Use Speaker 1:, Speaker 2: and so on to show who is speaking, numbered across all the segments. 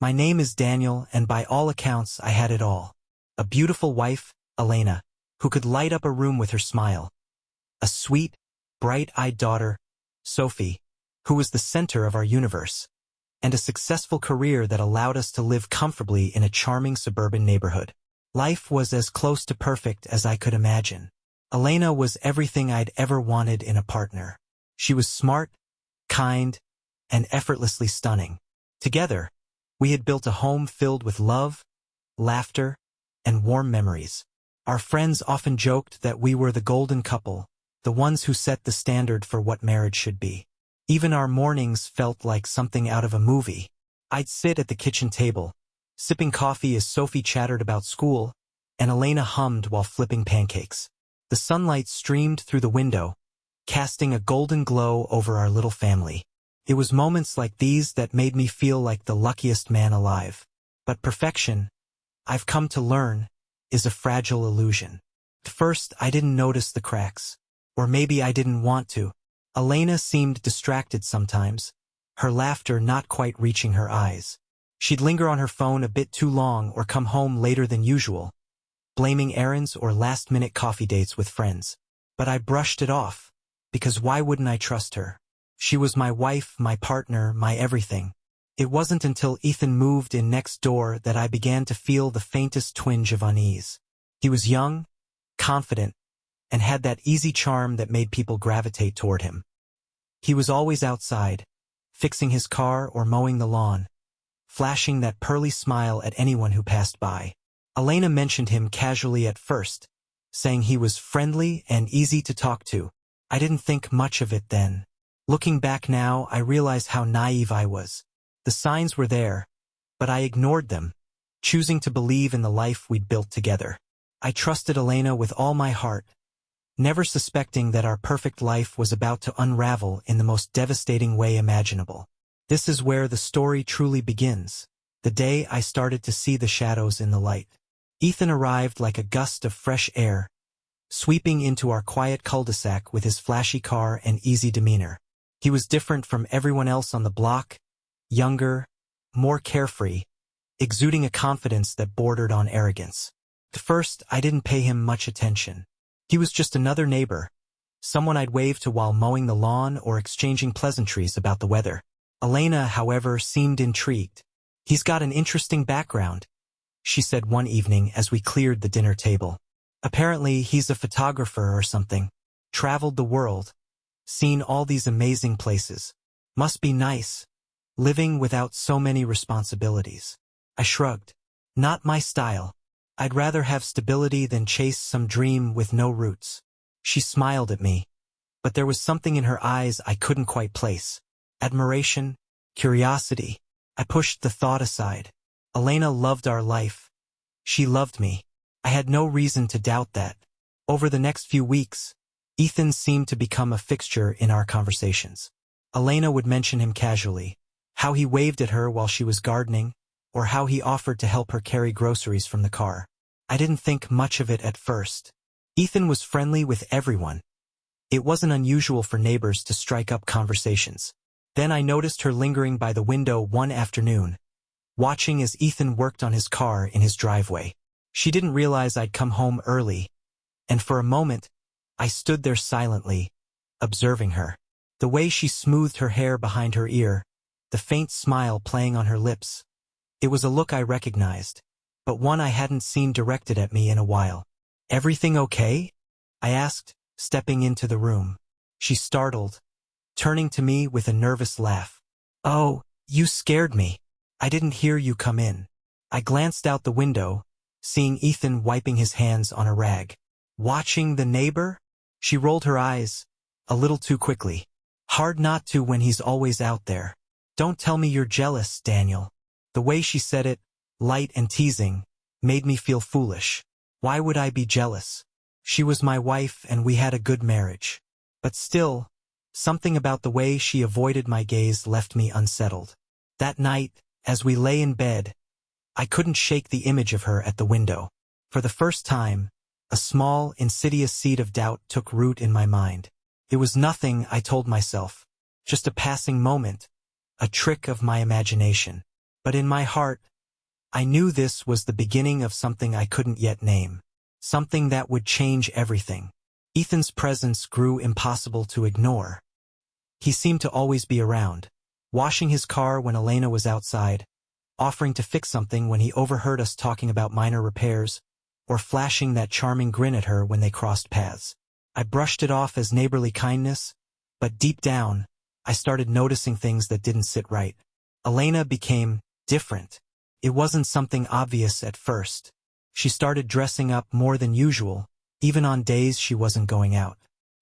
Speaker 1: My name is Daniel, and by all accounts I had it all. A beautiful wife, Elena, who could light up a room with her smile. A sweet, bright-eyed daughter, Sophie, who was the center of our universe. And a successful career that allowed us to live comfortably in a charming suburban neighborhood. Life was as close to perfect as I could imagine. Elena was everything I'd ever wanted in a partner. She was smart, kind, and effortlessly stunning. Together, we had built a home filled with love, laughter, and warm memories. Our friends often joked that we were the golden couple, the ones who set the standard for what marriage should be. Even our mornings felt like something out of a movie. I'd sit at the kitchen table, sipping coffee as Sophie chattered about school, and Elena hummed while flipping pancakes. The sunlight streamed through the window, casting a golden glow over our little family. It was moments like these that made me feel like the luckiest man alive. But perfection, I've come to learn, is a fragile illusion. At first, I didn't notice the cracks. Or maybe I didn't want to. Elena seemed distracted sometimes, her laughter not quite reaching her eyes. She'd linger on her phone a bit too long or come home later than usual, blaming errands or last-minute coffee dates with friends. But I brushed it off, because why wouldn't I trust her? She was my wife, my partner, my everything. It wasn't until Ethan moved in next door that I began to feel the faintest twinge of unease. He was young, confident, and had that easy charm that made people gravitate toward him. He was always outside, fixing his car or mowing the lawn, flashing that pearly smile at anyone who passed by. Elena mentioned him casually at first, saying he was friendly and easy to talk to. I didn't think much of it then. Looking back now, I realize how naive I was. The signs were there, but I ignored them, choosing to believe in the life we'd built together. I trusted Elena with all my heart, never suspecting that our perfect life was about to unravel in the most devastating way imaginable. This is where the story truly begins, the day I started to see the shadows in the light. Ethan arrived like a gust of fresh air, sweeping into our quiet cul-de-sac with his flashy car and easy demeanor. He was different from everyone else on the block, younger, more carefree, exuding a confidence that bordered on arrogance. At first, I didn't pay him much attention. He was just another neighbor, someone I'd wave to while mowing the lawn or exchanging pleasantries about the weather. Elena, however, seemed intrigued. "He's got an interesting background," she said one evening as we cleared the dinner table. "Apparently, he's a photographer or something. Traveled the world. Seen all these amazing places. Must be nice, living without so many responsibilities." I shrugged. "Not my style. I'd rather have stability than chase some dream with no roots." She smiled at me, but there was something in her eyes I couldn't quite place. Admiration, curiosity. I pushed the thought aside. Elena loved our life. She loved me. I had no reason to doubt that. Over the next few weeks, Ethan seemed to become a fixture in our conversations. Elena would mention him casually, how he waved at her while she was gardening, or how he offered to help her carry groceries from the car. I didn't think much of it at first. Ethan was friendly with everyone. It wasn't unusual for neighbors to strike up conversations. Then I noticed her lingering by the window one afternoon, watching as Ethan worked on his car in his driveway. She didn't realize I'd come home early, and for a moment, I stood there silently, observing her. The way she smoothed her hair behind her ear, the faint smile playing on her lips. It was a look I recognized, but one I hadn't seen directed at me in a while. "Everything okay?" I asked, stepping into the room. She startled, turning to me with a nervous laugh. "Oh, you scared me. I didn't hear you come in." I glanced out the window, seeing Ethan wiping his hands on a rag. "Watching the neighbor?" She rolled her eyes, a little too quickly. "Hard not to when he's always out there." "Don't tell me you're jealous, Daniel." The way she said it, light and teasing, made me feel foolish. Why would I be jealous? She was my wife and we had a good marriage. But still, something about the way she avoided my gaze left me unsettled. That night, as we lay in bed, I couldn't shake the image of her at the window. For the first time, a small, insidious seed of doubt took root in my mind. It was nothing, I told myself, just a passing moment, a trick of my imagination. But in my heart, I knew this was the beginning of something I couldn't yet name. Something that would change everything. Ethan's presence grew impossible to ignore. He seemed to always be around, washing his car when Elena was outside, offering to fix something when he overheard us talking about minor repairs, or flashing that charming grin at her when they crossed paths. I brushed it off as neighborly kindness, but deep down, I started noticing things that didn't sit right. Elena became different. It wasn't something obvious at first. She started dressing up more than usual, even on days she wasn't going out.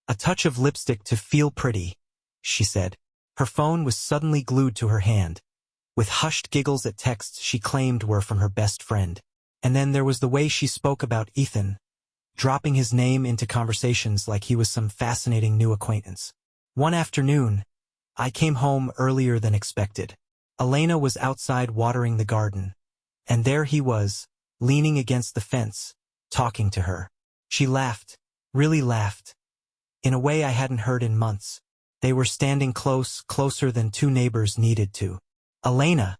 Speaker 1: A touch of lipstick to feel pretty, she said. Her phone was suddenly glued to her hand, with hushed giggles at texts she claimed were from her best friend. And then there was the way she spoke about Ethan, dropping his name into conversations like he was some fascinating new acquaintance. One afternoon, I came home earlier than expected. Elena was outside watering the garden, and there he was, leaning against the fence, talking to her. She laughed, really laughed, in a way I hadn't heard in months. They were standing closer than two neighbors needed to. "Elena,"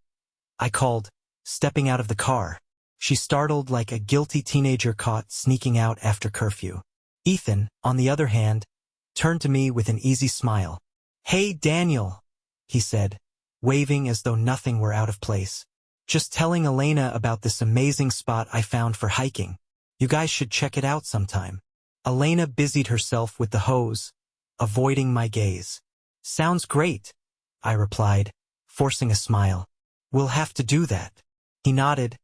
Speaker 1: I called, stepping out of the car. She startled like a guilty teenager caught sneaking out after curfew. Ethan, on the other hand, turned to me with an easy smile. "Hey, Daniel," he said, waving as though nothing were out of place. "Just telling Elena about this amazing spot I found for hiking. You guys should check it out sometime." Elena busied herself with the hose, avoiding my gaze. "Sounds great," I replied, forcing a smile. "We'll have to do that." He nodded,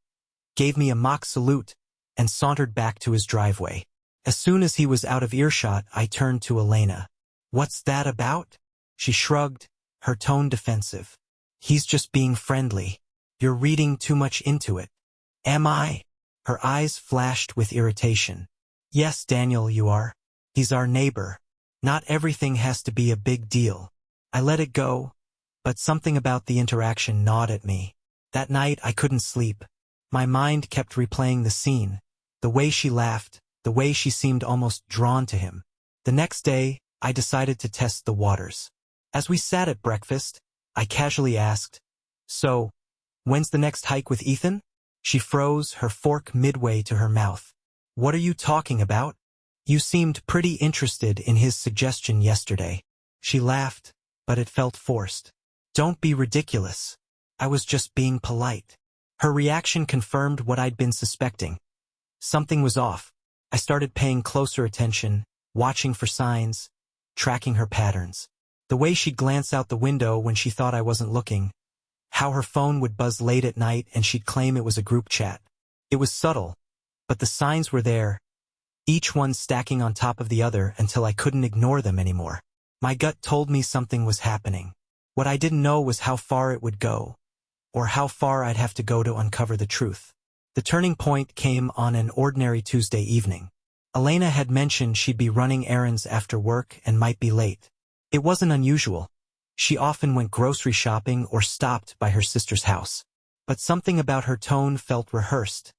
Speaker 1: gave me a mock salute, and sauntered back to his driveway. As soon as he was out of earshot, I turned to Elena. "What's that about?" She shrugged, her tone defensive. "He's just being friendly. You're reading too much into it." "Am I?" Her eyes flashed with irritation. "Yes, Daniel, you are. He's our neighbor. Not everything has to be a big deal." I let it go, but something about the interaction gnawed at me. That night I couldn't sleep. My mind kept replaying the scene, the way she laughed, the way she seemed almost drawn to him. The next day, I decided to test the waters. As we sat at breakfast, I casually asked, "So, when's the next hike with Ethan?" She froze, her fork midway to her mouth. "What are you talking about? You seemed pretty interested in his suggestion yesterday." She laughed, but it felt forced. "Don't be ridiculous. I was just being polite." Her reaction confirmed what I'd been suspecting. Something was off. I started paying closer attention, watching for signs, tracking her patterns. The way she'd glance out the window when she thought I wasn't looking, how her phone would buzz late at night and she'd claim it was a group chat. It was subtle, but the signs were there, each one stacking on top of the other until I couldn't ignore them anymore. My gut told me something was happening. What I didn't know was how far it would go, or how far I'd have to go to uncover the truth. The turning point came on an ordinary Tuesday evening. Elena had mentioned she'd be running errands after work and might be late. It wasn't unusual. She often went grocery shopping or stopped by her sister's house. But something about her tone felt rehearsed,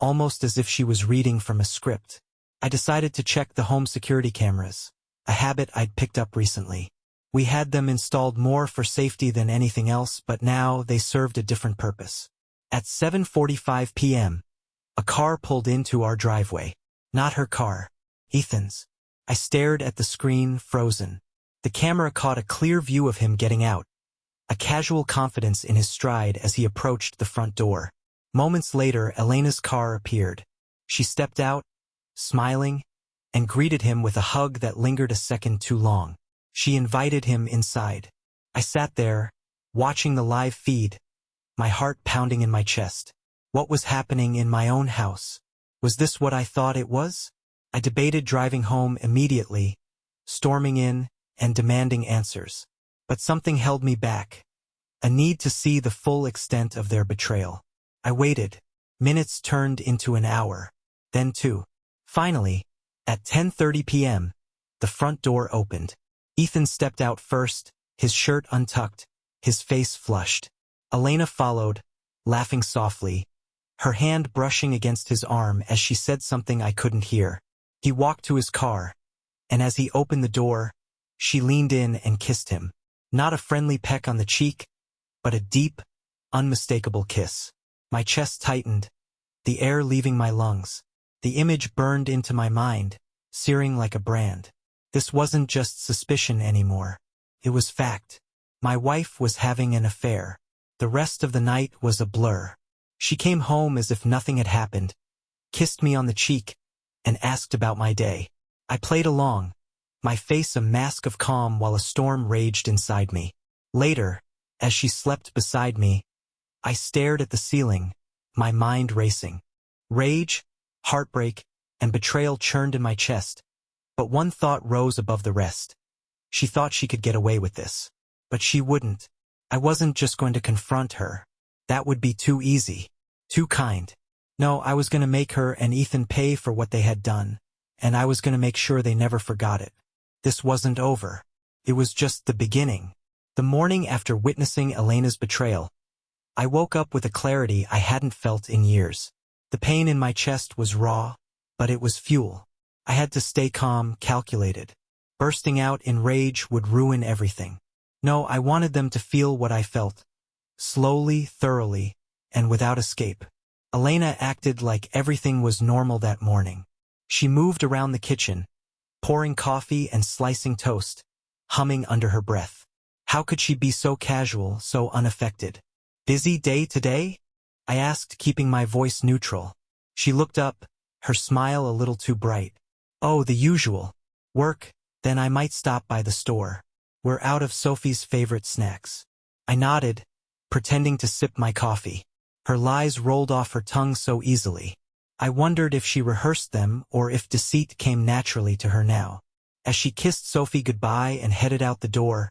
Speaker 1: almost as if she was reading from a script. I decided to check the home security cameras, a habit I'd picked up recently. We had them installed more for safety than anything else, but now they served a different purpose. At 7:45 p.m., a car pulled into our driveway. Not her car, Ethan's. I stared at the screen, frozen. The camera caught a clear view of him getting out, a casual confidence in his stride as he approached the front door. Moments later, Elena's car appeared. She stepped out, smiling, and greeted him with a hug that lingered a second too long. She invited him inside. I sat there, watching the live feed, my heart pounding in my chest. What was happening in my own house? Was this what I thought it was? I debated driving home immediately, storming in, and demanding answers. But something held me back, a need to see the full extent of their betrayal. I waited. Minutes turned into an hour, then two. Finally, at 10:30 p.m., the front door opened. Ethan stepped out first, his shirt untucked, his face flushed. Elena followed, laughing softly, her hand brushing against his arm as she said something I couldn't hear. He walked to his car, and as he opened the door, she leaned in and kissed him. Not a friendly peck on the cheek, but a deep, unmistakable kiss. My chest tightened, the air leaving my lungs. The image burned into my mind, searing like a brand. This wasn't just suspicion anymore. It was fact. My wife was having an affair. The rest of the night was a blur. She came home as if nothing had happened, kissed me on the cheek, and asked about my day. I played along, my face a mask of calm while a storm raged inside me. Later, as she slept beside me, I stared at the ceiling, my mind racing. Rage, heartbreak, and betrayal churned in my chest, but one thought rose above the rest. She thought she could get away with this. But she wouldn't. I wasn't just going to confront her. That would be too easy, too kind. No, I was going to make her and Ethan pay for what they had done, and I was going to make sure they never forgot it. This wasn't over. It was just the beginning. The morning after witnessing Elena's betrayal, I woke up with a clarity I hadn't felt in years. The pain in my chest was raw, but it was fuel. I had to stay calm, calculated. Bursting out in rage would ruin everything. No, I wanted them to feel what I felt. Slowly, thoroughly, and without escape. Elena acted like everything was normal that morning. She moved around the kitchen, pouring coffee and slicing toast, humming under her breath. How could she be so casual, so unaffected? Busy day today? I asked, keeping my voice neutral. She looked up, her smile a little too bright. Oh, the usual. Work, then I might stop by the store. We're out of Sophie's favorite snacks. I nodded, pretending to sip my coffee. Her lies rolled off her tongue so easily. I wondered if she rehearsed them or if deceit came naturally to her now. As she kissed Sophie goodbye and headed out the door,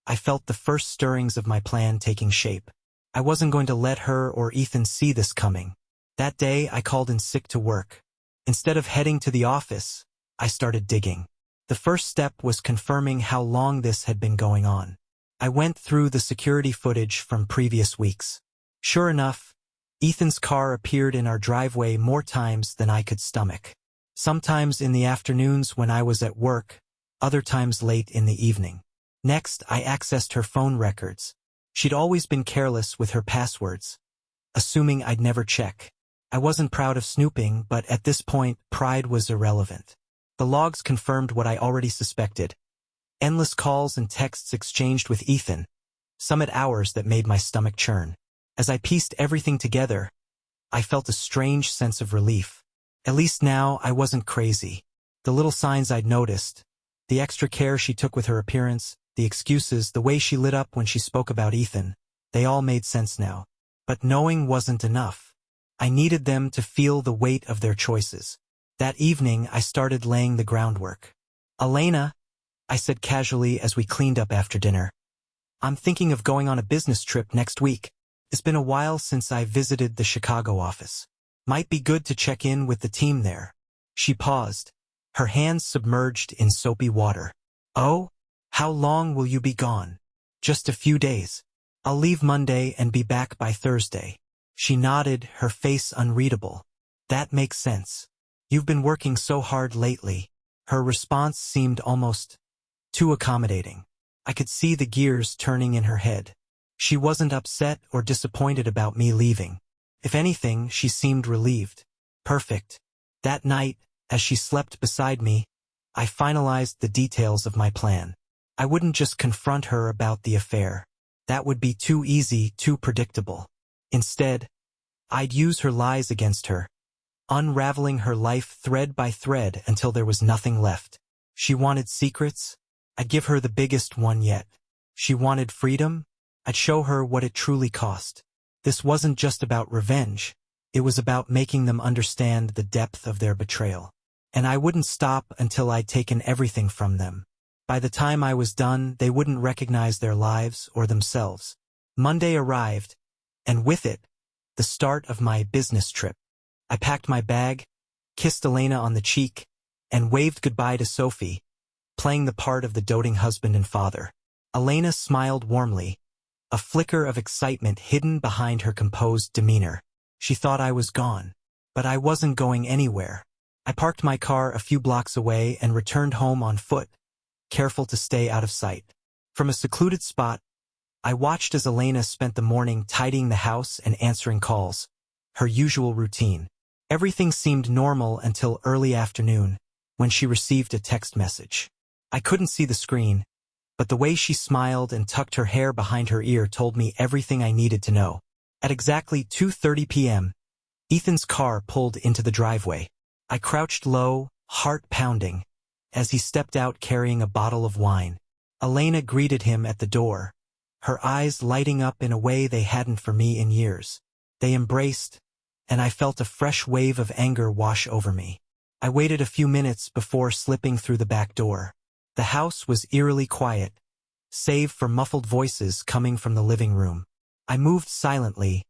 Speaker 1: I felt the first stirrings of my plan taking shape. I wasn't going to let her or Ethan see this coming. That day, I called in sick to work. Instead of heading to the office, I started digging. The first step was confirming how long this had been going on. I went through the security footage from previous weeks. Sure enough, Ethan's car appeared in our driveway more times than I could stomach. Sometimes in the afternoons when I was at work, other times late in the evening. Next, I accessed her phone records. She'd always been careless with her passwords, assuming I'd never check. I wasn't proud of snooping, but at this point, pride was irrelevant. The logs confirmed what I already suspected. Endless calls and texts exchanged with Ethan, some at hours that made my stomach churn. As I pieced everything together, I felt a strange sense of relief. At least now I wasn't crazy. The little signs I'd noticed, the extra care she took with her appearance, the excuses, the way she lit up when she spoke about Ethan, they all made sense now. But knowing wasn't enough. I needed them to feel the weight of their choices. That evening, I started laying the groundwork. Elena, I said casually as we cleaned up after dinner, I'm thinking of going on a business trip next week. It's been a while since I visited the Chicago office. Might be good to check in with the team there. She paused, her hands submerged in soapy water. Oh? How long will you be gone? Just a few days. I'll leave Monday and be back by Thursday. She nodded, her face unreadable. That makes sense. You've been working so hard lately. Her response seemed almost too accommodating. I could see the gears turning in her head. She wasn't upset or disappointed about me leaving. If anything, she seemed relieved. Perfect. That night, as she slept beside me, I finalized the details of my plan. I wouldn't just confront her about the affair. That would be too easy, too predictable. Instead, I'd use her lies against her, unraveling her life thread by thread until there was nothing left. She wanted secrets? I'd give her the biggest one yet. She wanted freedom? I'd show her what it truly cost. This wasn't just about revenge. It was about making them understand the depth of their betrayal. And I wouldn't stop until I'd taken everything from them. By the time I was done, they wouldn't recognize their lives or themselves. Monday arrived, and with it, the start of my business trip. I packed my bag, kissed Elena on the cheek, and waved goodbye to Sophie, playing the part of the doting husband and father. Elena smiled warmly, a flicker of excitement hidden behind her composed demeanor. She thought I was gone, but I wasn't going anywhere. I parked my car a few blocks away and returned home on foot, careful to stay out of sight. From a secluded spot, I watched as Elena spent the morning tidying the house and answering calls, her usual routine. Everything seemed normal until early afternoon, when she received a text message. I couldn't see the screen, but the way she smiled and tucked her hair behind her ear told me everything I needed to know. At exactly 2:30 p.m., Ethan's car pulled into the driveway. I crouched low, heart pounding, as he stepped out carrying a bottle of wine. Elena greeted him at the door, her eyes lighting up in a way they hadn't for me in years. They embraced, and I felt a fresh wave of anger wash over me. I waited a few minutes before slipping through the back door. The house was eerily quiet, save for muffled voices coming from the living room. I moved silently,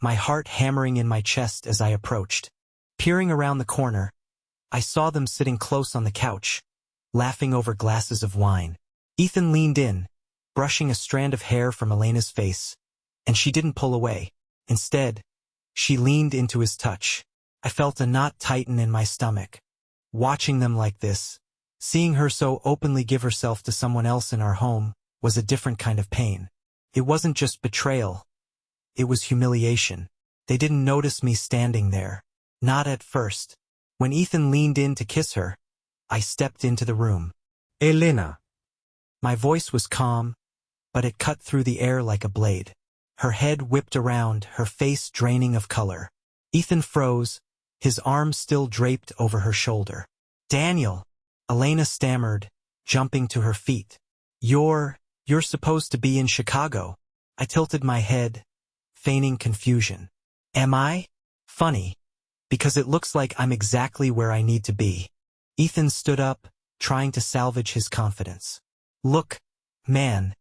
Speaker 1: my heart hammering in my chest as I approached. Peering around the corner, I saw them sitting close on the couch, laughing over glasses of wine. Ethan leaned in, brushing a strand of hair from Elena's face, and she didn't pull away. Instead, she leaned into his touch. I felt a knot tighten in my stomach. Watching them like this, seeing her so openly give herself to someone else in our home, was a different kind of pain. It wasn't just betrayal. It was humiliation. They didn't notice me standing there. Not at first. When Ethan leaned in to kiss her, I stepped into the room.
Speaker 2: Elena.
Speaker 1: My voice was calm, but it cut through the air like a blade. Her head whipped around, her face draining of color. Ethan froze, his arms still draped over her shoulder. Daniel, Elena stammered, jumping to her feet. You're supposed to be in Chicago. I tilted my head, feigning confusion. Am I? Funny, because it looks like I'm exactly where I need to be. Ethan stood up, trying to salvage his confidence. Look, man,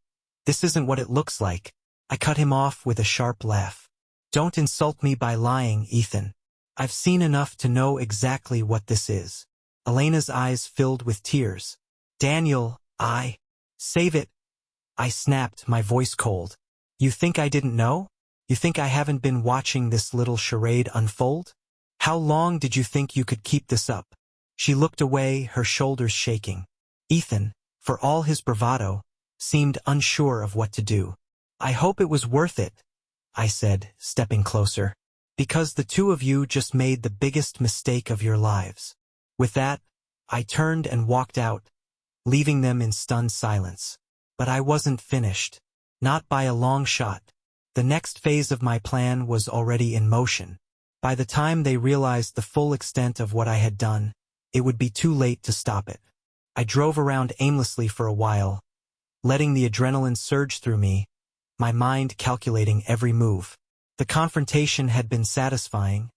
Speaker 1: this isn't what it looks like. I cut him off with a sharp laugh. Don't insult me by lying, Ethan. I've seen enough to know exactly what this is. Elena's eyes filled with tears. Daniel, save it. I snapped, my voice cold. You think I didn't know? You think I haven't been watching this little charade unfold? How long did you think you could keep this up? She looked away, her shoulders shaking. Ethan, for all his bravado, seemed unsure of what to do. I hope it was worth it, I said, stepping closer. Because the two of you just made the biggest mistake of your lives. With that, I turned and walked out, leaving them in stunned silence. But I wasn't finished. Not by a long shot. The next phase of my plan was already in motion. By the time they realized the full extent of what I had done, it would be too late to stop it. I drove around aimlessly for a while, letting the adrenaline surge through me, my mind calculating every move. The confrontation had been satisfying,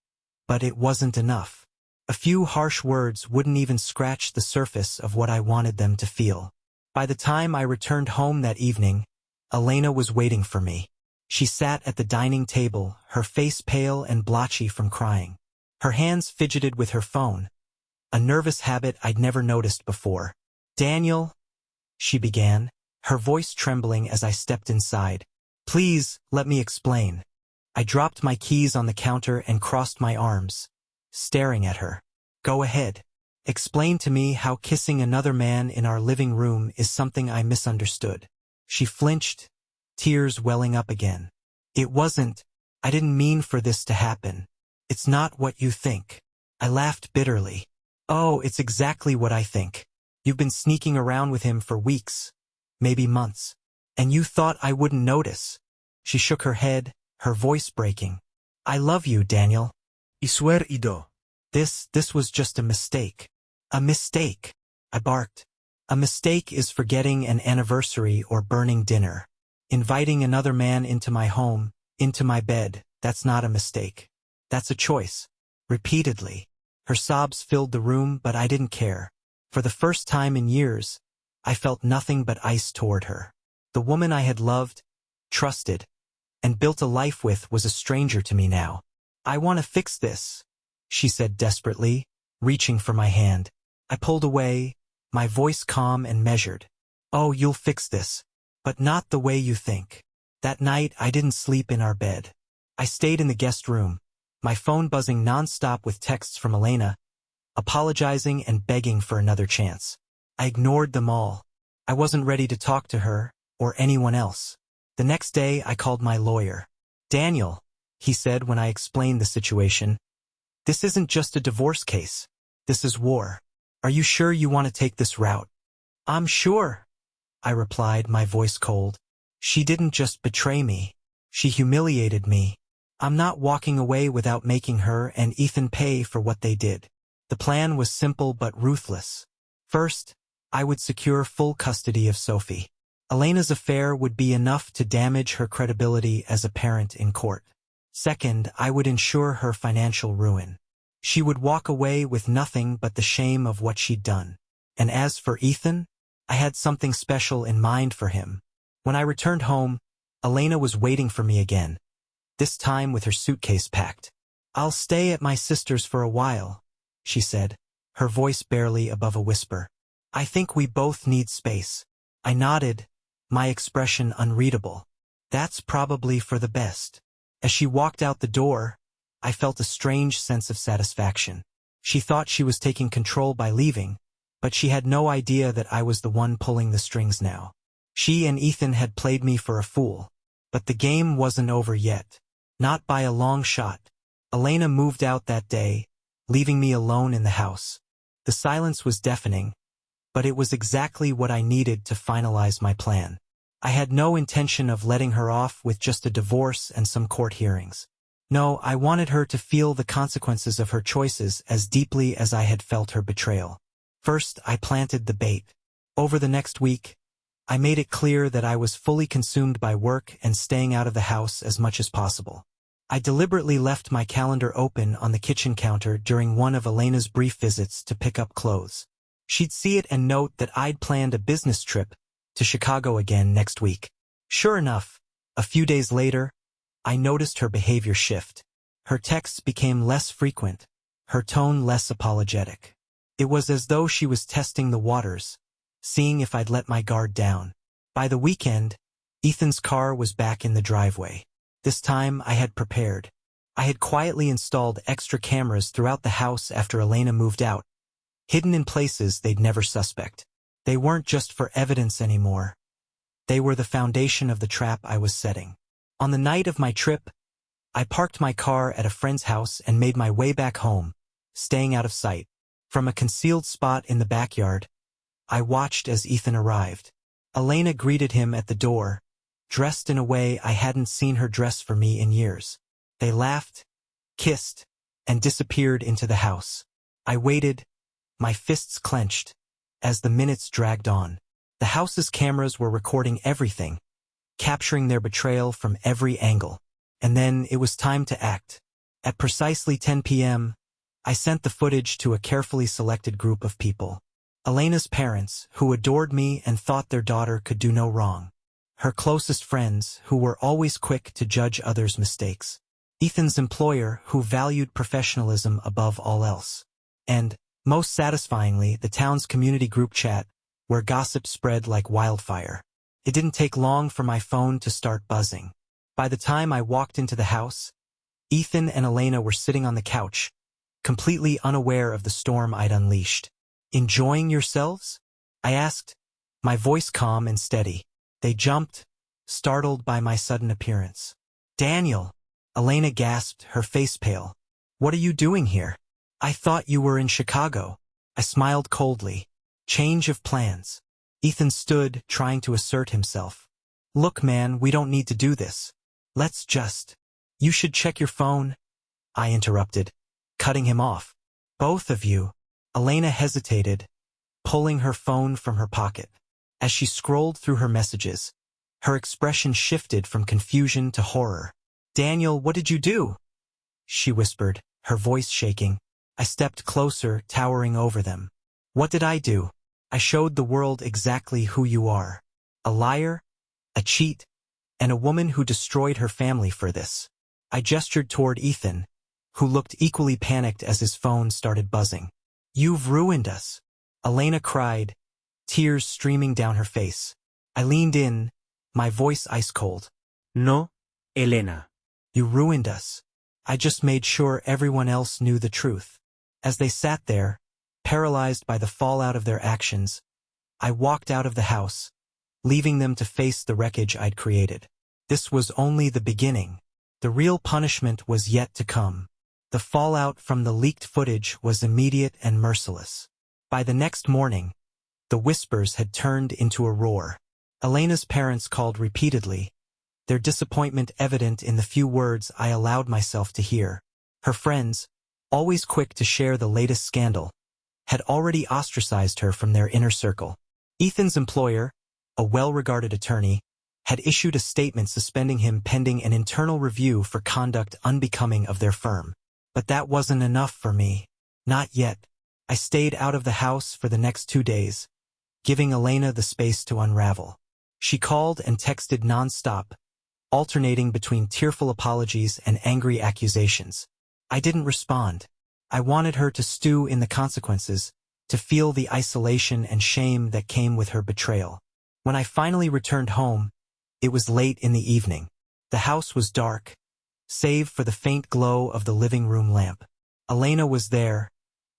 Speaker 1: but it wasn't enough. A few harsh words wouldn't even scratch the surface of what I wanted them to feel. By the time I returned home that evening, Elena was waiting for me. She sat at the dining table, her face pale and blotchy from crying. Her hands fidgeted with her phone, a nervous habit I'd never noticed before. Daniel, she began, her voice trembling as I stepped inside. Please, let me explain. I dropped my keys on the counter and crossed my arms, staring at her. Go ahead. Explain to me how kissing another man in our living room is something I misunderstood. She flinched, tears welling up again. I didn't mean for this to happen. It's not what you think. I laughed bitterly. Oh, it's exactly what I think. You've been sneaking around with him for weeks, maybe months. And you thought I wouldn't notice. She shook her head, her voice breaking. I love you, Daniel.
Speaker 2: I swear ido.
Speaker 1: This was just a mistake. A mistake, I barked. A mistake is forgetting an anniversary or burning dinner. Inviting another man into my home, into my bed, that's not a mistake. That's a choice. Repeatedly. Her sobs filled the room, but I didn't care. For the first time in years, I felt nothing but ice toward her. The woman I had loved, trusted, and built a life with was a stranger to me now. I want to fix this, she said desperately, reaching for my hand. I pulled away, my voice calm and measured. Oh, you'll fix this, but not the way you think. That night, I didn't sleep in our bed. I stayed in the guest room, my phone buzzing nonstop with texts from Elena, apologizing and begging for another chance. I ignored them all. I wasn't ready to talk to her, or anyone else. The next day, I called my lawyer. Daniel, he said when I explained the situation, this isn't just a divorce case. This is war. Are you sure you want to take this route? I'm sure, I replied, my voice cold. She didn't just betray me. She humiliated me. I'm not walking away without making her and Ethan pay for what they did. The plan was simple but ruthless. First, I would secure full custody of Sophie. Elena's affair would be enough to damage her credibility as a parent in court. Second, I would ensure her financial ruin. She would walk away with nothing but the shame of what she'd done. And as for Ethan, I had something special in mind for him. When I returned home, Elena was waiting for me again, this time with her suitcase packed. I'll stay at my sister's for a while, she said, her voice barely above a whisper. I think we both need space. I nodded, my expression unreadable. That's probably for the best. As she walked out the door, I felt a strange sense of satisfaction. She thought she was taking control by leaving, but she had no idea that I was the one pulling the strings now. She and Ethan had played me for a fool. But the game wasn't over yet. Not by a long shot. Elena moved out that day, leaving me alone in the house. The silence was deafening, but it was exactly what I needed to finalize my plan. I had no intention of letting her off with just a divorce and some court hearings. No, I wanted her to feel the consequences of her choices as deeply as I had felt her betrayal. First, I planted the bait. Over the next week, I made it clear that I was fully consumed by work and staying out of the house as much as possible. I deliberately left my calendar open on the kitchen counter during one of Elena's brief visits to pick up clothes. She'd see it and note that I'd planned a business trip to Chicago again next week. Sure enough, a few days later, I noticed her behavior shift. Her texts became less frequent, her tone less apologetic. It was as though she was testing the waters, seeing if I'd let my guard down. By the weekend, Ethan's car was back in the driveway. This time I had prepared. I had quietly installed extra cameras throughout the house after Elena moved out, hidden in places they'd never suspect. They weren't just for evidence anymore. They were the foundation of the trap I was setting. On the night of my trip, I parked my car at a friend's house and made my way back home, staying out of sight. From a concealed spot in the backyard, I watched as Ethan arrived. Elena greeted him at the door, dressed in a way I hadn't seen her dress for me in years. They laughed, kissed, and disappeared into the house. I waited, my fists clenched, as the minutes dragged on. The house's cameras were recording everything, capturing their betrayal from every angle. And then it was time to act. At precisely 10 p.m., I sent the footage to a carefully selected group of people. Elena's parents, who adored me and thought their daughter could do no wrong. Her closest friends, who were always quick to judge others' mistakes. Ethan's employer, who valued professionalism above all else. And, most satisfyingly, the town's community group chat, where gossip spread like wildfire. It didn't take long for my phone to start buzzing. By the time I walked into the house, Ethan and Elena were sitting on the couch, completely unaware of the storm I'd unleashed. "Enjoying yourselves?" I asked, my voice calm and steady. They jumped, startled by my sudden appearance. "Daniel!" Elena gasped, her face pale. "What are you doing here?" "I thought you were in Chicago." I smiled coldly. Change of plans. Ethan stood, trying to assert himself. "Look, man, we don't need to do this. Let's just—" "You should check your phone," I interrupted, cutting him off. "Both of you." Elena hesitated, pulling her phone from her pocket. As she scrolled through her messages, her expression shifted from confusion to horror. "Daniel, what did you do?" she whispered, her voice shaking. I stepped closer, towering over them. "What did I do? I showed the world exactly who you are. A liar, a cheat, and a woman who destroyed her family for this." I gestured toward Ethan, who looked equally panicked as his phone started buzzing. "You've ruined us," Elena cried, tears streaming down her face. I leaned in, my voice ice cold.
Speaker 2: No, Elena.
Speaker 1: "You ruined us. I just made sure everyone else knew the truth." As they sat there, paralyzed by the fallout of their actions, I walked out of the house, leaving them to face the wreckage I'd created. This was only the beginning. The real punishment was yet to come. The fallout from the leaked footage was immediate and merciless. By the next morning, the whispers had turned into a roar. Elena's parents called repeatedly, their disappointment evident in the few words I allowed myself to hear. Her friends, always quick to share the latest scandal, had already ostracized her from their inner circle. Ethan's employer, a well-regarded attorney, had issued a statement suspending him pending an internal review for conduct unbecoming of their firm. But that wasn't enough for me. Not yet. I stayed out of the house for the next 2 days, giving Elena the space to unravel. She called and texted non-stop, alternating between tearful apologies and angry accusations. I didn't respond. I wanted her to stew in the consequences, to feel the isolation and shame that came with her betrayal. When I finally returned home, it was late in the evening. The house was dark, save for the faint glow of the living room lamp. Elena was there,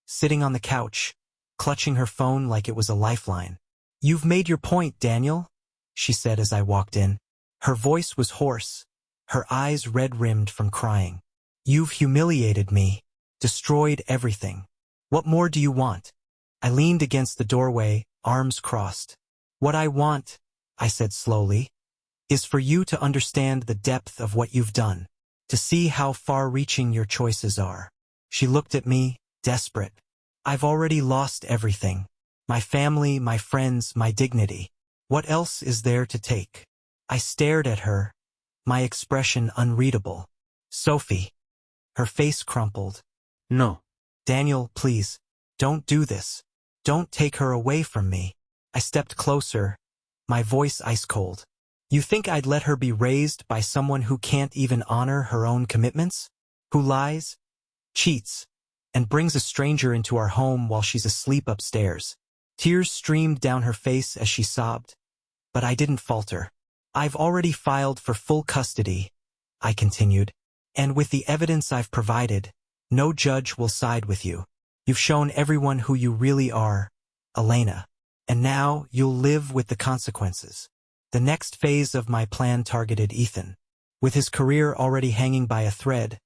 Speaker 1: sitting on the couch, clutching her phone like it was a lifeline. "You've made your point, Daniel," she said as I walked in. Her voice was hoarse, her eyes red-rimmed from crying. "You've humiliated me, destroyed everything. What more do you want?" I leaned against the doorway, arms crossed. "What I want," I said slowly, "is for you to understand the depth of what you've done, to see how far-reaching your choices are." She looked at me, desperate. "I've already lost everything. My family, my friends, my dignity. What else is there to take?" I stared at her, my expression unreadable. "Sophie." Her face crumpled.
Speaker 2: No.
Speaker 1: "Daniel, please, don't do this. Don't take her away from me." I stepped closer, my voice ice-cold. "You think I'd let her be raised by someone who can't even honor her own commitments? Who lies, cheats, and brings a stranger into our home while she's asleep upstairs?" Tears streamed down her face as she sobbed, but I didn't falter. "I've already filed for full custody," I continued, "and with the evidence I've provided, no judge will side with you. You've shown everyone who you really are, Elena, and now you'll live with the consequences." The next phase of my plan targeted Ethan. With his career already hanging by a thread,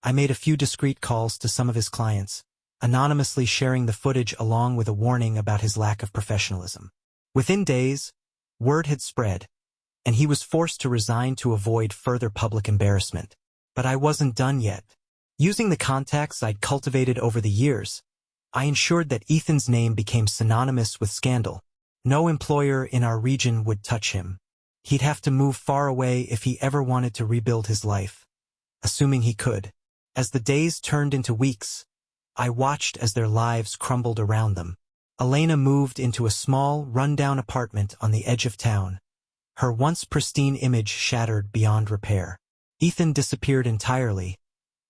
Speaker 1: I made a few discreet calls to some of his clients, anonymously sharing the footage along with a warning about his lack of professionalism. Within days, word had spread, and he was forced to resign to avoid further public embarrassment. But I wasn't done yet. Using the contacts I'd cultivated over the years, I ensured that Ethan's name became synonymous with scandal. No employer in our region would touch him. He'd have to move far away if he ever wanted to rebuild his life, assuming he could. As the days turned into weeks, I watched as their lives crumbled around them. Elena moved into a small, run-down apartment on the edge of town, her once pristine image shattered beyond repair. Ethan disappeared entirely,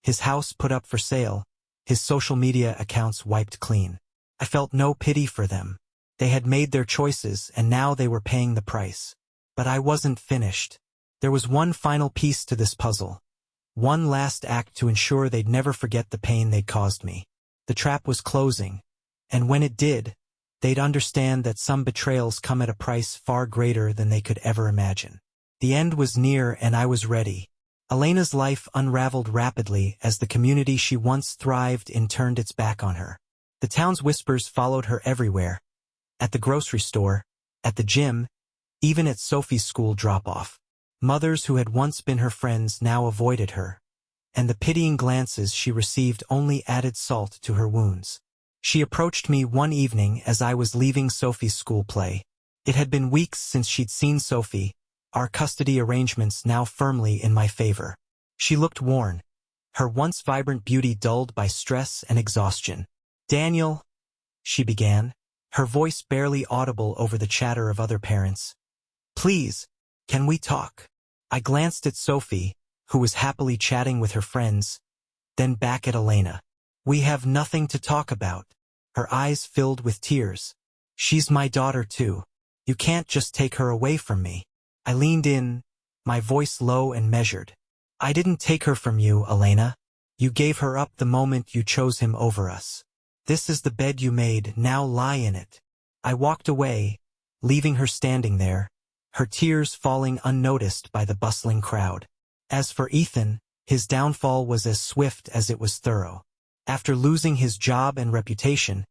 Speaker 1: his house put up for sale, his social media accounts wiped clean. I felt no pity for them. They had made their choices, and now they were paying the price. But I wasn't finished. There was one final piece to this puzzle, one last act to ensure they'd never forget the pain they'd caused me. The trap was closing, and when it did, they'd understand that some betrayals come at a price far greater than they could ever imagine. The end was near, and I was ready. Elena's life unraveled rapidly as the community she once thrived in turned its back on her. The town's whispers followed her everywhere, at the grocery store, at the gym, even at Sophie's school drop-off. Mothers who had once been her friends now avoided her, and the pitying glances she received only added salt to her wounds. She approached me one evening as I was leaving Sophie's school play. It had been weeks since she'd seen Sophie, our custody arrangements now firmly in my favor. She looked worn, her once vibrant beauty dulled by stress and exhaustion. "Daniel," she began, her voice barely audible over the chatter of other parents. "Please, can we talk?" I glanced at Sophie, who was happily chatting with her friends, then back at Elena. "We have nothing to talk about." Her eyes filled with tears. "She's my daughter too. You can't just take her away from me." I leaned in, my voice low and measured. "I didn't take her from you, Elena. You gave her up the moment you chose him over us. This is the bed you made, now lie in it." I walked away, leaving her standing there, her tears falling unnoticed by the bustling crowd. As for Ethan, his downfall was as swift as it was thorough. After losing his job and reputation,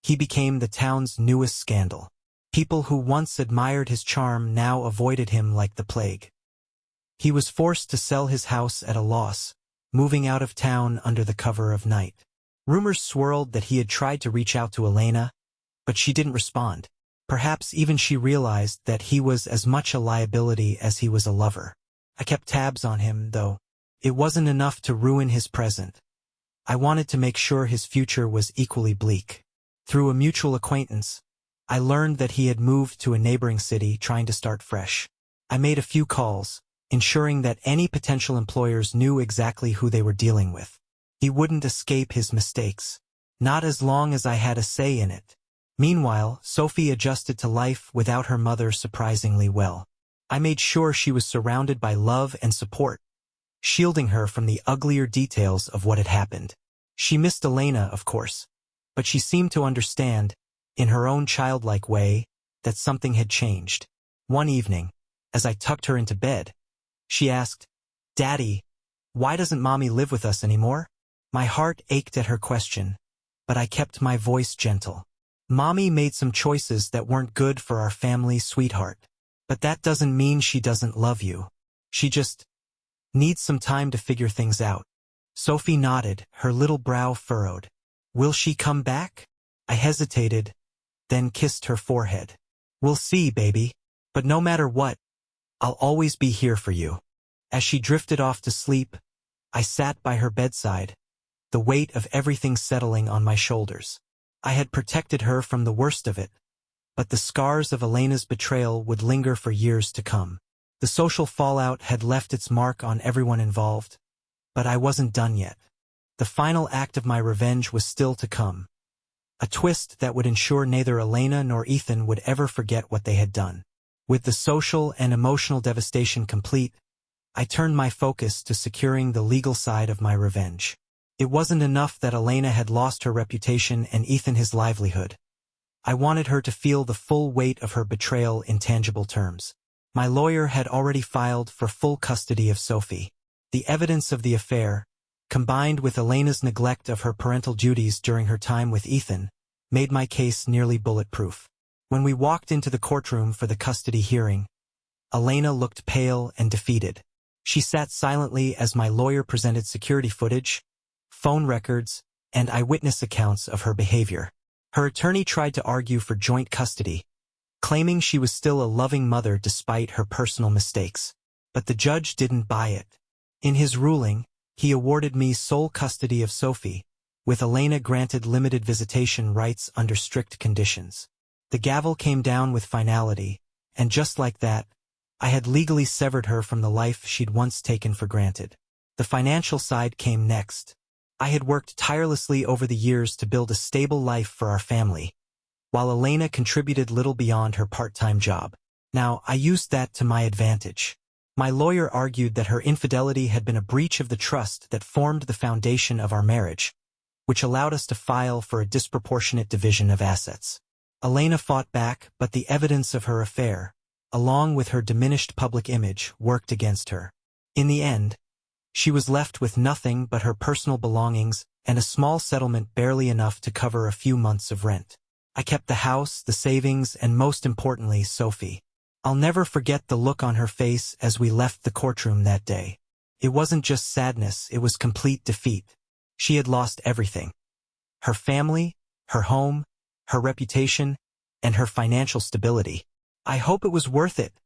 Speaker 1: he became the town's newest scandal. People who once admired his charm now avoided him like the plague. He was forced to sell his house at a loss, moving out of town under the cover of night. Rumors swirled that he had tried to reach out to Elena, but she didn't respond. Perhaps even she realized that he was as much a liability as he was a lover. I kept tabs on him, though. It wasn't enough to ruin his present. I wanted to make sure his future was equally bleak. Through a mutual acquaintance, I learned that he had moved to a neighboring city trying to start fresh. I made a few calls, ensuring that any potential employers knew exactly who they were dealing with. He wouldn't escape his mistakes. Not as long as I had a say in it. Meanwhile, Sophie adjusted to life without her mother surprisingly well. I made sure she was surrounded by love and support, shielding her from the uglier details of what had happened. She missed Elena, of course, but she seemed to understand, in her own childlike way, that something had changed. One evening, as I tucked her into bed, she asked, "Daddy, why doesn't Mommy live with us anymore?" My heart ached at her question, but I kept my voice gentle. "Mommy made some choices that weren't good for our family, sweetheart. But that doesn't mean she doesn't love you. She just needs some time to figure things out." Sophie nodded, her little brow furrowed. "Will she come back?" I hesitated, then kissed her forehead. "We'll see, baby. But no matter what, I'll always be here for you." As she drifted off to sleep, I sat by her bedside, the weight of everything settling on my shoulders. I had protected her from the worst of it, but the scars of Elena's betrayal would linger for years to come. The social fallout had left its mark on everyone involved, but I wasn't done yet. The final act of my revenge was still to come. A twist that would ensure neither Elena nor Ethan would ever forget what they had done. With the social and emotional devastation complete, I turned my focus to securing the legal side of my revenge. It wasn't enough that Elena had lost her reputation and Ethan his livelihood. I wanted her to feel the full weight of her betrayal in tangible terms. My lawyer had already filed for full custody of Sophie. The evidence of the affair, combined with Elena's neglect of her parental duties during her time with Ethan, made my case nearly bulletproof. When we walked into the courtroom for the custody hearing, Elena looked pale and defeated. She sat silently as my lawyer presented security footage, phone records, and eyewitness accounts of her behavior. Her attorney tried to argue for joint custody, claiming she was still a loving mother despite her personal mistakes. But the judge didn't buy it. In his ruling, he awarded me sole custody of Sophie, with Elena granted limited visitation rights under strict conditions. The gavel came down with finality, and just like that, I had legally severed her from the life she'd once taken for granted. The financial side came next. I had worked tirelessly over the years to build a stable life for our family, while Elena contributed little beyond her part-time job. Now, I used that to my advantage. My lawyer argued that her infidelity had been a breach of the trust that formed the foundation of our marriage, which allowed us to file for a disproportionate division of assets. Elena fought back, but the evidence of her affair, along with her diminished public image, worked against her. In the end, she was left with nothing but her personal belongings and a small settlement barely enough to cover a few months of rent. I kept the house, the savings, and most importantly, Sophie. I'll never forget the look on her face as we left the courtroom that day. It wasn't just sadness, it was complete defeat. She had lost everything. Her family, her home, her reputation, and her financial stability. "I hope it was worth it,"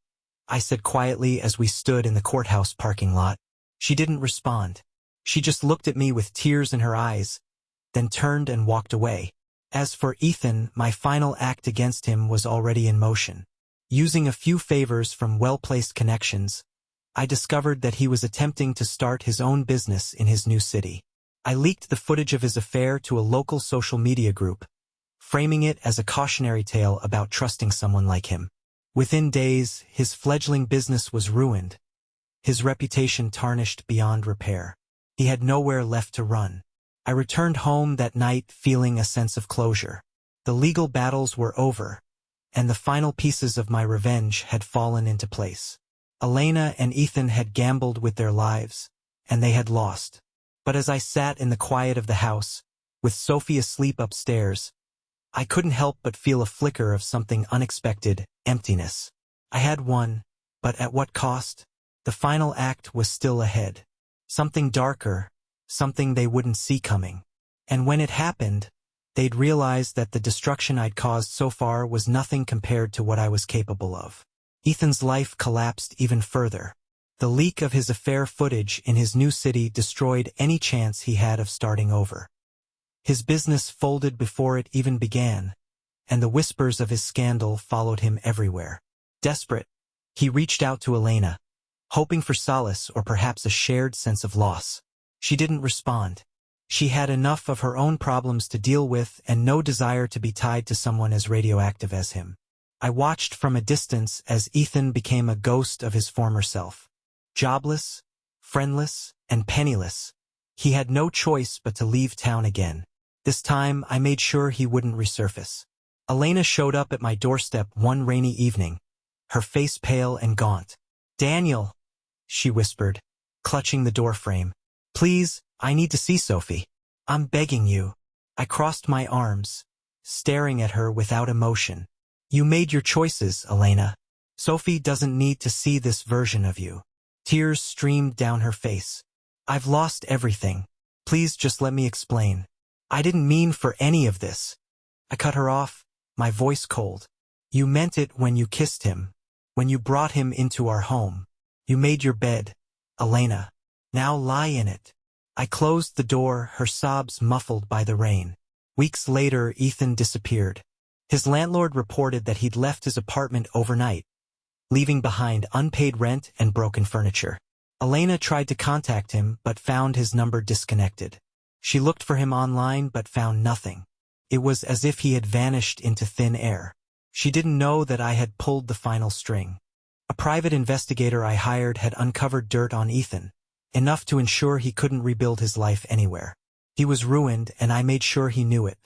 Speaker 1: I said quietly as we stood in the courthouse parking lot. She didn't respond. She just looked at me with tears in her eyes, then turned and walked away. As for Ethan, my final act against him was already in motion. Using a few favors from well-placed connections, I discovered that he was attempting to start his own business in his new city. I leaked the footage of his affair to a local social media group, framing it as a cautionary tale about trusting someone like him. Within days, his fledgling business was ruined, his reputation tarnished beyond repair. He had nowhere left to run. I returned home that night feeling a sense of closure. The legal battles were over, and the final pieces of my revenge had fallen into place. Elena and Ethan had gambled with their lives, and they had lost. But as I sat in the quiet of the house, with Sophie asleep upstairs, I couldn't help but feel a flicker of something unexpected, emptiness. I had won, but at what cost? The final act was still ahead. Something darker, something they wouldn't see coming. And when it happened, they'd realize that the destruction I'd caused so far was nothing compared to what I was capable of. Ethan's life collapsed even further. The leak of his affair footage in his new city destroyed any chance he had of starting over. His business folded before it even began, and the whispers of his scandal followed him everywhere. Desperate, he reached out to Elena, hoping for solace or perhaps a shared sense of loss. She didn't respond. She had enough of her own problems to deal with and no desire to be tied to someone as radioactive as him. I watched from a distance as Ethan became a ghost of his former self. Jobless, friendless, and penniless, he had no choice but to leave town again. This time, I made sure he wouldn't resurface. Elena showed up at my doorstep one rainy evening, her face pale and gaunt. "Daniel," she whispered, clutching the doorframe. "Please, I need to see Sophie. I'm begging you." I crossed my arms, staring at her without emotion. "You made your choices, Elena. Sophie doesn't need to see this version of you." Tears streamed down her face. "I've lost everything. Please just let me explain. I didn't mean for any of this." I cut her off, my voice cold. "You meant it when you kissed him, when you brought him into our home. You made your bed, Elena. Now lie in it." I closed the door, her sobs muffled by the rain. Weeks later, Ethan disappeared. His landlord reported that he'd left his apartment overnight, leaving behind unpaid rent and broken furniture. Elena tried to contact him but found his number disconnected. She looked for him online but found nothing. It was as if he had vanished into thin air. She didn't know that I had pulled the final string. A private investigator I hired had uncovered dirt on Ethan, enough to ensure he couldn't rebuild his life anywhere. He was ruined, and I made sure he knew it.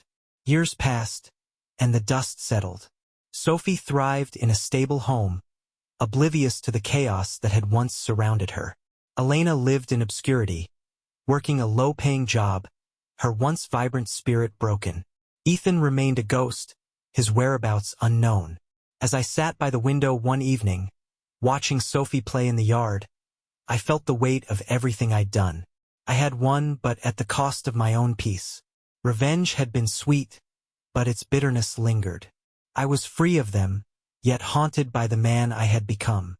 Speaker 1: Years passed, and the dust settled. Sophie thrived in a stable home, oblivious to the chaos that had once surrounded her. Elena lived in obscurity, working a low-paying job, her once vibrant spirit broken. Ethan remained a ghost, his whereabouts unknown. As I sat by the window one evening, watching Sophie play in the yard, I felt the weight of everything I'd done. I had won, but at the cost of my own peace. Revenge had been sweet, but its bitterness lingered. I was free of them, yet haunted by the man I had become.